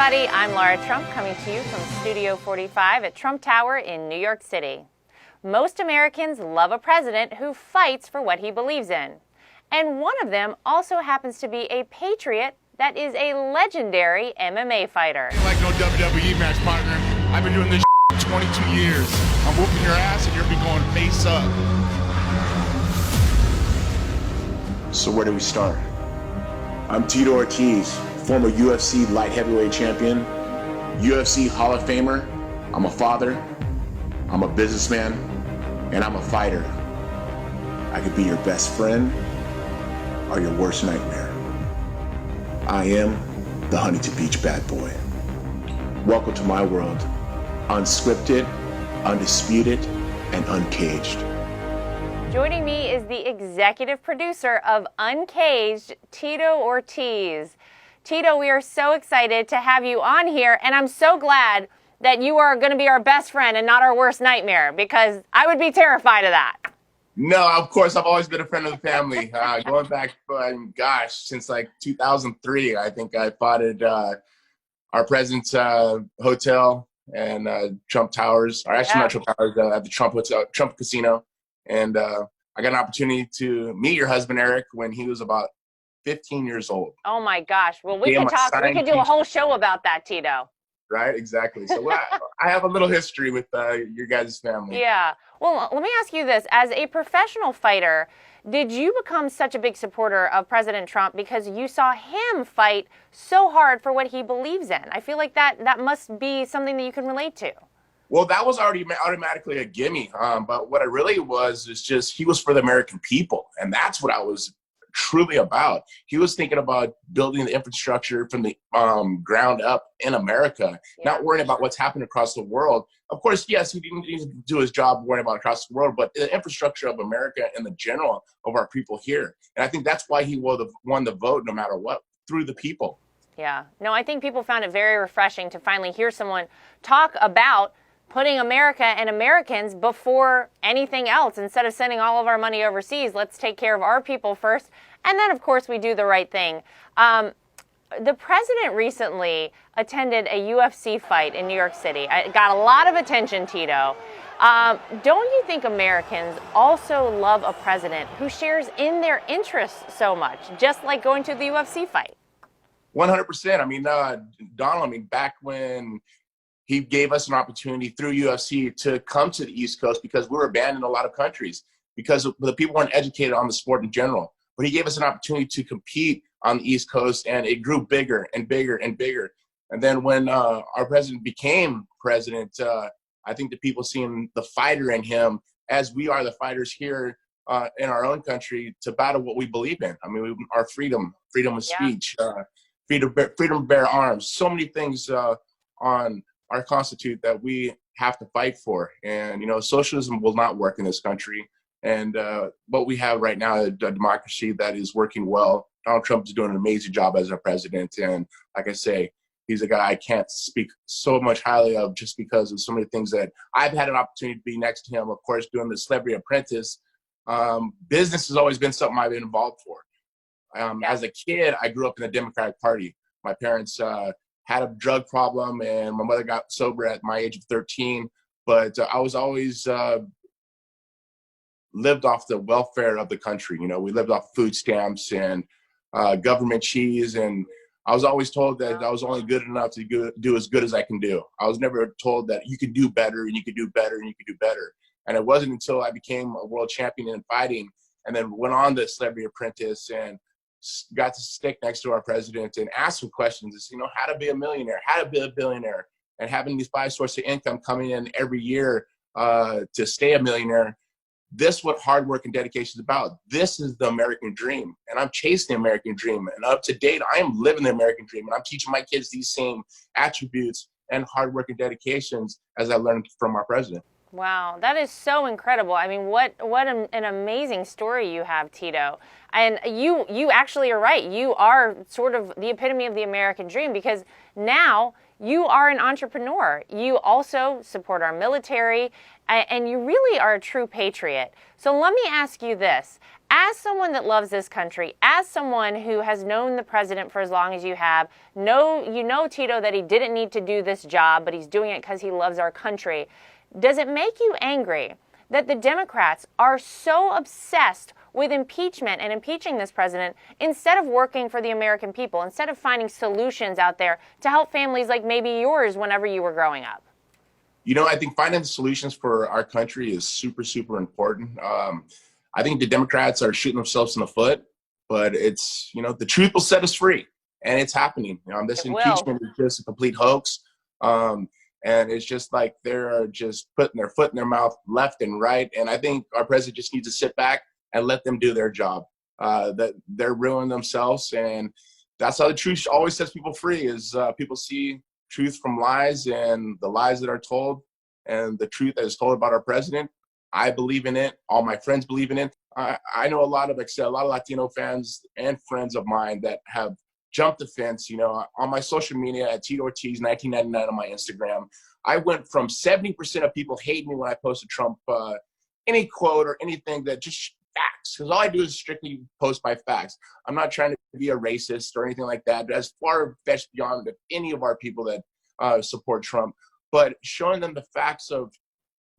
everybody. I'm Laura Trump, coming to you from Studio 45 at Trump Tower in New York City. Most Americans love a president who fights for what he believes in. And one of them also happens to be a patriot that is a legendary MMA fighter. Ain't like no WWE match, partner. I've been doing this 22 years. I'm whooping your ass and you'll be going face up. So where do we start? I'm Tito Ortiz, former UFC light heavyweight champion, UFC Hall of Famer. I'm a father, I'm a businessman, and I'm a fighter. I could be your best friend or your worst nightmare. I am the Huntington Beach bad boy. Welcome to my world, unscripted, undisputed, and uncaged. Joining me is the executive producer of Uncaged, Tito Ortiz. Tito, we are so excited to have you on here, and I'm so glad that you are going to be our best friend and not our worst nightmare, because I would be terrified of that. No, of course, I've always been a friend of the family. Going back, since like 2003, I think I fought at our president's hotel and Trump Towers, or actually not Trump Towers, at the Trump Hotel, Trump Casino. And I got an opportunity to meet your husband, Eric, when he was about 15 years old. Oh my gosh. Well, we could talk, we could do a whole show about that, Tito. Right, exactly. So I have a little history with your guys' family. Yeah. Well, let me ask you this. As a professional fighter, did you become such a big supporter of President Trump because you saw him fight so hard for what he believes in? I feel like that must be something that you can relate to. Well, that was already automatically a gimme. But what it really was is just he was for the American people. And that's what I was truly about. He was thinking about building the infrastructure from the ground up in America, not worrying about what's happening across the world. Of course, yes, he didn't need to do his job worrying about across the world, but the infrastructure of America and the general of our people here. And I think that's why he won the vote no matter what, through the people. Yeah. No, I think people found it very refreshing to finally hear someone talk about putting America and Americans before anything else. Instead of sending all of our money overseas, let's take care of our people first. And then, of course, we do the right thing. The president recently attended a UFC fight in New York City. It got a lot of attention, Tito. Don't you think Americans also love a president who shares in their interests so much, just like going to the UFC fight? 100%. I mean, Donald, back when he gave us an opportunity through UFC to come to the East Coast because we were banned in a lot of countries because the people weren't educated on the sport in general. But he gave us an opportunity to compete on the East Coast, and it grew bigger and bigger and bigger. And then when our president became president, I think the people seeing the fighter in him, as we are the fighters here in our own country, to battle what we believe in. I mean, our freedom of speech, freedom to bear arms, so many things on our constitution that we have to fight for. And, socialism will not work in this country. And what we have right now is a democracy that is working well. Donald Trump is doing an amazing job as our president. And like I say, he's a guy I can't speak so much highly of just because of so many things that I've had an opportunity to be next to him. Of course, doing the Celebrity Apprentice. Business has always been something I've been involved for. As a kid, I grew up in the Democratic Party. My parents had a drug problem, and my mother got sober at my age of 13. But I was always lived off the welfare of the country. We lived off food stamps and government cheese. And I was always told that I was only good enough to do as good as I can do. I was never told that you could do better and you could do better and you could do better. And it wasn't until I became a world champion in fighting and then went on the Celebrity Apprentice and got to stick next to our president and ask him questions, how to be a millionaire, how to be a billionaire, and having these 5 sources of income coming in every year to stay a millionaire. This is what hard work and dedication is about. This is the American dream, and I'm chasing the American dream. And up to date, I am living the American dream, and I'm teaching my kids these same attributes and hard work and dedications as I learned from our president. Wow, that is so incredible. I mean, what an amazing story you have, Tito. And you actually are right. You are sort of the epitome of the American dream, because now you are an entrepreneur. You also support our military, and you really are a true patriot. So let me ask you this. As someone that loves this country, as someone who has known the president for as long as you have, you know, Tito, that he didn't need to do this job, but he's doing it because he loves our country. Does it make you angry that the Democrats are so obsessed with impeachment and impeaching this president instead of working for the American people, instead of finding solutions out there to help families like maybe yours whenever you were growing up? You know, I think finding solutions for our country is super, super important. I think the Democrats are shooting themselves in the foot, but it's, you know, the truth will set us free, and it's happening. This impeachment is just a complete hoax. And it's just like they're just putting their foot in their mouth left and right. And I think our president just needs to sit back and let them do their job. That they're ruining themselves, and that's how the truth always sets people free. Is people see truth from lies, and the lies that are told, and the truth that is told about our president. I believe in it. All my friends believe in it. I know a lot of Latino fans and friends of mine that have jumped the fence. You know, on my social media at Tito Ortiz 1999 on my Instagram, I went from 70% of people hating me when I posted Trump any quote or anything that just facts, because all I do is strictly post by facts. I'm not trying to be a racist or anything like that. As far fetched beyond any of our people that support Trump, but showing them the facts of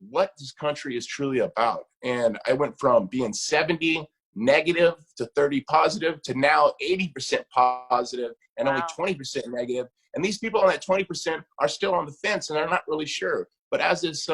what this country is truly about. And I went from being 70 negative to 30 positive to now 80% positive and only 20% negative. And these people on that 20% are still on the fence and they're not really sure. But as this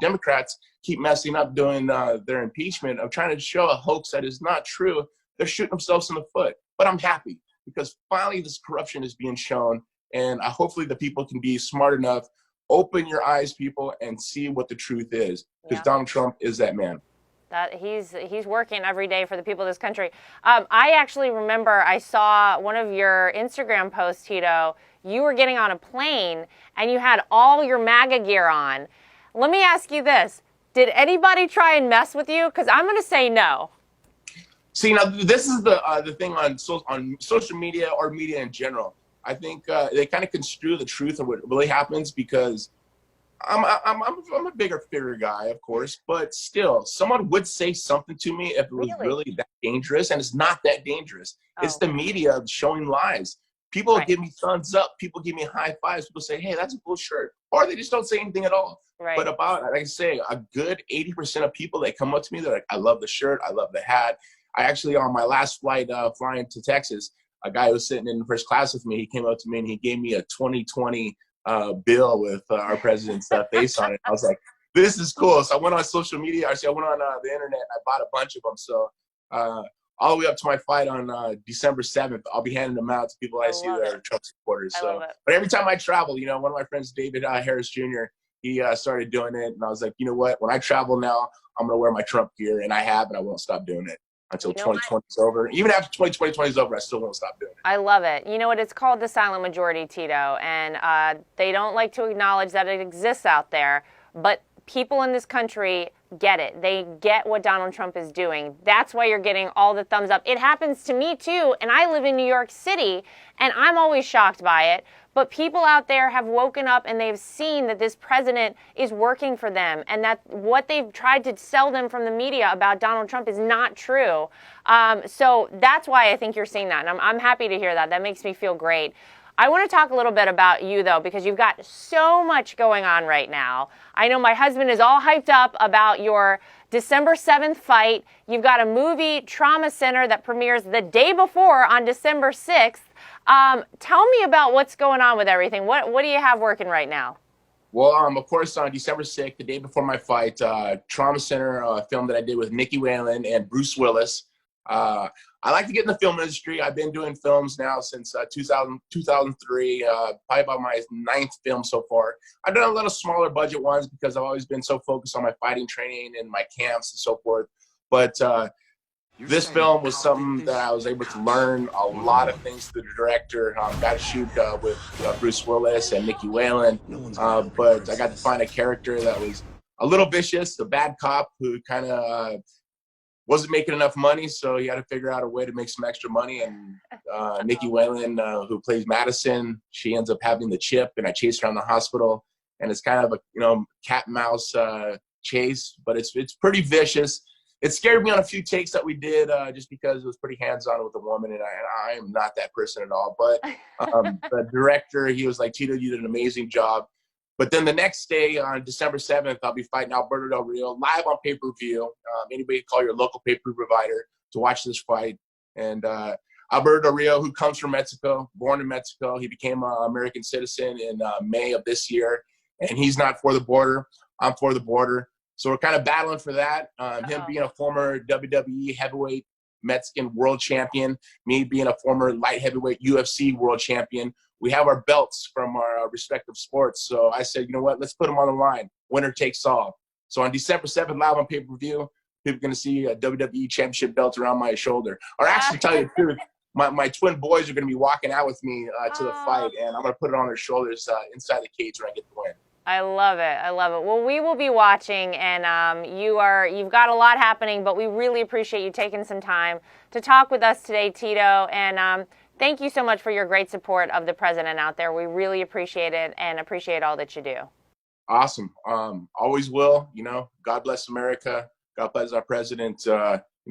Democrats keep messing up doing their impeachment of trying to show a hoax that is not true, they're shooting themselves in the foot. But I'm happy because finally this corruption is being shown, and hopefully the people can be smart enough. Open your eyes, people, and see what the truth is, because Donald Trump is that man. That he's working every day for the people of this country. I actually remember I saw one of your Instagram posts, Tito. You were getting on a plane and you had all your MAGA gear on. Let me ask you this. Did anybody try and mess with you? Because I'm going to say no. See, now this is the thing on social media or media in general. I think they kind of construe the truth of what really happens, because I'm a bigger figure guy, of course, but still, someone would say something to me if it was really that dangerous, and it's not that dangerous. It's the media showing lies. People give me thumbs up. People give me high fives. People say, hey, that's a cool shirt. Or they just don't say anything at all. But about, like I say, a good 80% of people that come up to me, they're like, I love the shirt. I love the hat. I actually, on my last flight flying to Texas, a guy who was sitting in first class with me, he came up to me and he gave me a 2020 bill with our president's face on it. I was like, this is cool. So I went on social media. Actually, I went on the internet and I bought a bunch of them. So all the way up to my flight on December 7th, I'll be handing them out to people I see that are Trump supporters. So, but every time I travel, you know, one of my friends, David Harris Jr., he started doing it. And I was like, you know what? When I travel now, I'm going to wear my Trump gear. And I have, and I won't stop doing it until 2020 is over. Even after 2020 is over, I still won't stop doing it. I love it. You know what? It's called the silent majority, Tito. And they don't like to acknowledge that it exists out there. But people in this country get it. They get what Donald Trump is doing. That's why you're getting all the thumbs up. It happens to me, too. And I live in New York City, and I'm always shocked by it. But people out there have woken up and they've seen that this president is working for them, and that what they've tried to sell them from the media about Donald Trump is not true. So that's why I think you're seeing that. And I'm happy to hear that. That makes me feel great. I want to talk a little bit about you, though, because you've got so much going on right now. I know my husband is all hyped up about your December 7th fight. You've got a movie, Trauma Center, that premieres the day before on December 6th. Tell me about what's going on with everything. What do you have working right now? Well, of course, on December 6th, the day before my fight, Trauma Center, a film that I did with Nikki Whalen and Bruce Willis. I like to get in the film industry. I've been doing films now since 2003, probably about my 9th film so far. I've done a little smaller budget ones because I've always been so focused on my fighting training and my camps and so forth. But this film was something that I was able to learn a lot of things through the director. Got to shoot with Bruce Willis and Nikki Whalen, but I got to find a character that was a little vicious, a bad cop who kind of wasn't making enough money, so he had to figure out a way to make some extra money. And Nikki Whalen, who plays Madison, she ends up having the chip, and I chased her around the hospital. And it's kind of a cat and mouse chase, but it's pretty vicious. It scared me on a few takes that we did just because it was pretty hands-on with the woman, and I am not that person at all. But the director, he was like, Tito, you did an amazing job. But then the next day, on December 7th, I'll be fighting Alberto Del Rio live on pay-per-view. Anybody can call your local pay-per-view provider to watch this fight. And Alberto Del Rio, who comes from Mexico, born in Mexico, he became an American citizen in May of this year. And he's not for the border. I'm for the border. So we're kind of battling for that. Him being a former WWE heavyweight Mexican world champion, me being a former light heavyweight UFC world champion. We have our belts from our respective sports. So I said, you know what, let's put them on the line. Winner takes all. So on December 7th, live on pay-per-view, people are going to see a WWE championship belt around my shoulder. Or actually, tell you the truth, my twin boys are going to be walking out with me to the fight, and I'm going to put it on their shoulders inside the cage when I get the win. I love it. I love it. Well, we will be watching, and you've got a lot happening, but we really appreciate you taking some time to talk with us today, Tito. And thank you so much for your great support of the president out there. We really appreciate it and appreciate all that you do. Awesome. Always will. God bless America. God bless our president.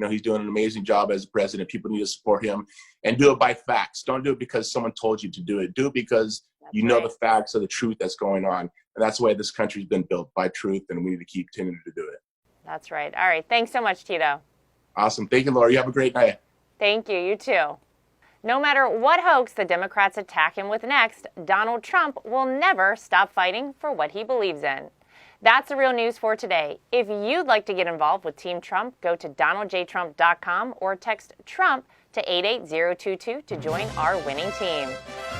He's doing an amazing job as president. People need to support him and do it by facts. Don't do it because someone told you to do it. Do it because you know the facts of the truth that's going on. And that's the way this country's been built, by truth, and we need to keep continuing to do it. That's right. All right. Thanks so much, Tito. Awesome. Thank you, Laura. You have a great night. Thank you. You too. No matter what hoax the Democrats attack him with next, Donald Trump will never stop fighting for what he believes in. That's the real news for today. If you'd like to get involved with Team Trump, go to DonaldJTrump.com or text Trump to 88022 to join our winning team.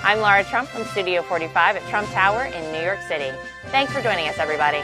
I'm Laura Trump from Studio 45 at Trump Tower in New York City. Thanks for joining us, everybody.